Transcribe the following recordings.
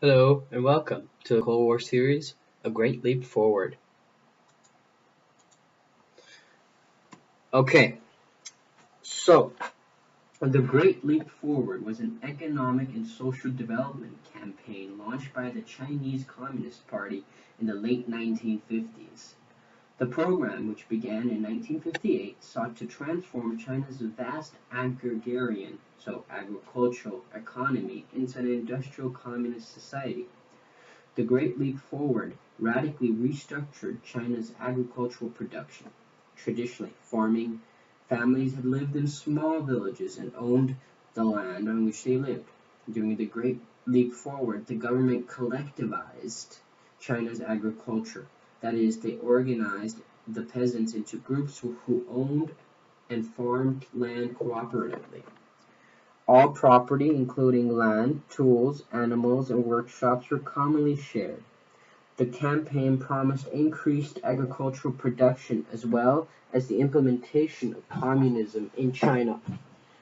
Hello and welcome to the Cold War series, A Great Leap Forward. Okay, so the Great Leap Forward was an economic and social development campaign launched by the Chinese Communist Party in the late 1950s. The program, which began in 1958, sought to transform China's vast agrarian, so agricultural, economy into an industrial communist society. The Great Leap Forward radically restructured China's agricultural production. Traditionally, farming families had lived in small villages and owned the land on which they lived. During the Great Leap Forward, the government collectivized China's agriculture. That is, they organized the peasants into groups who owned and farmed land cooperatively. All property, including land, tools, animals, and workshops, were commonly shared. The campaign promised increased agricultural production as well as the implementation of communism in China.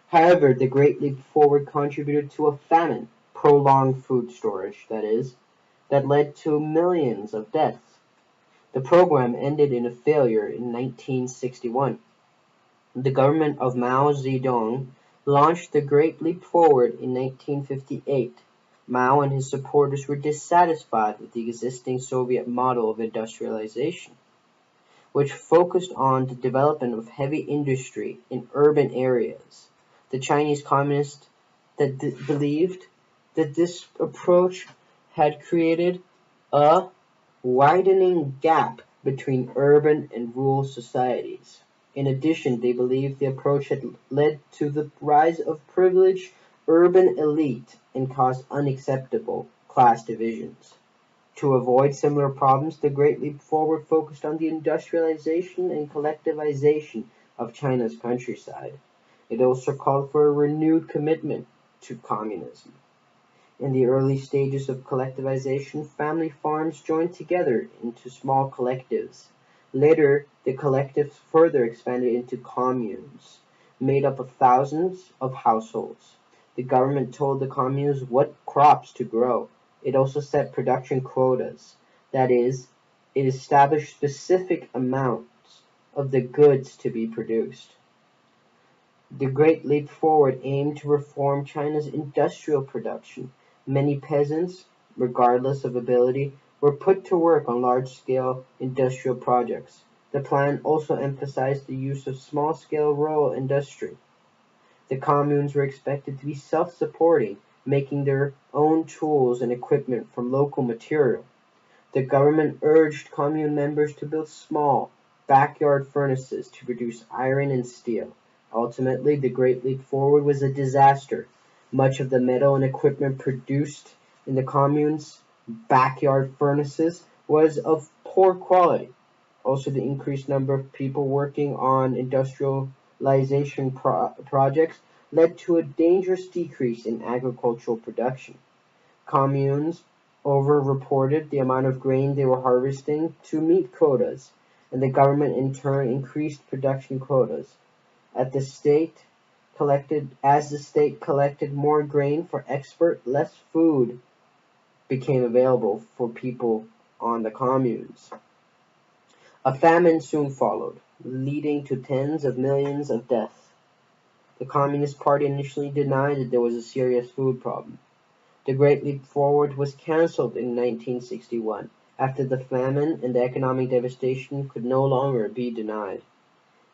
However, the Great Leap Forward contributed to a famine, prolonged food storage, that is, that led to millions of deaths. The program ended in a failure in 1961. The government of Mao Zedong launched the Great Leap Forward in 1958. Mao and his supporters were dissatisfied with the existing Soviet model of industrialization, which focused on the development of heavy industry in urban areas. The Chinese communists believed that this approach had created a widening gap between urban and rural societies. In addition, they believed the approach had led to the rise of privileged urban elite and caused unacceptable class divisions. To avoid similar problems, the Great Leap Forward focused on the industrialization and collectivization of China's countryside. It also called for a renewed commitment to communism. In the early stages of collectivization, family farms joined together into small collectives. Later, the collectives further expanded into communes, made up of thousands of households. The government told the communes what crops to grow. It also set production quotas. That is, it established specific amounts of the goods to be produced. The Great Leap Forward aimed to reform China's industrial production. Many peasants, regardless of ability, were put to work on large-scale industrial projects. The plan also emphasized the use of small-scale rural industry. The communes were expected to be self-supporting, making their own tools and equipment from local material. The government urged commune members to build small, backyard furnaces to produce iron and steel. Ultimately, the Great Leap Forward was a disaster. Much of the metal and equipment produced in the communes' backyard furnaces was of poor quality. Also, the increased number of people working on industrialization projects led to a dangerous decrease in agricultural production. Communes over-reported the amount of grain they were harvesting to meet quotas, and the government in turn increased production quotas. As the state collected more grain for export, less food became available for people on the communes. A famine soon followed, leading to tens of millions of deaths. The Communist Party initially denied that there was a serious food problem. The Great Leap Forward was cancelled in 1961 after the famine and the economic devastation could no longer be denied.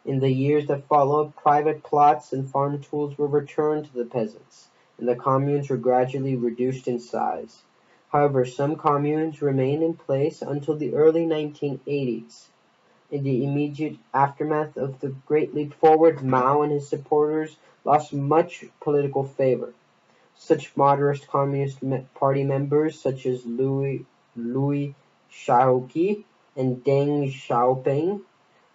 In the years that followed, private plots and farm tools were returned to the peasants, and the communes were gradually reduced in size. However, some communes remained in place until the early 1980s. In the immediate aftermath of the Great Leap Forward, Mao and his supporters lost much political favor. Such moderate Communist Party members such as Liu Shaoqi and Deng Xiaoping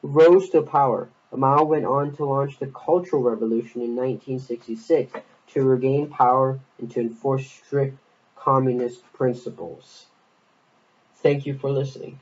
rose to power. Mao went on to launch the Cultural Revolution in 1966 to regain power and to enforce strict communist principles. Thank you for listening.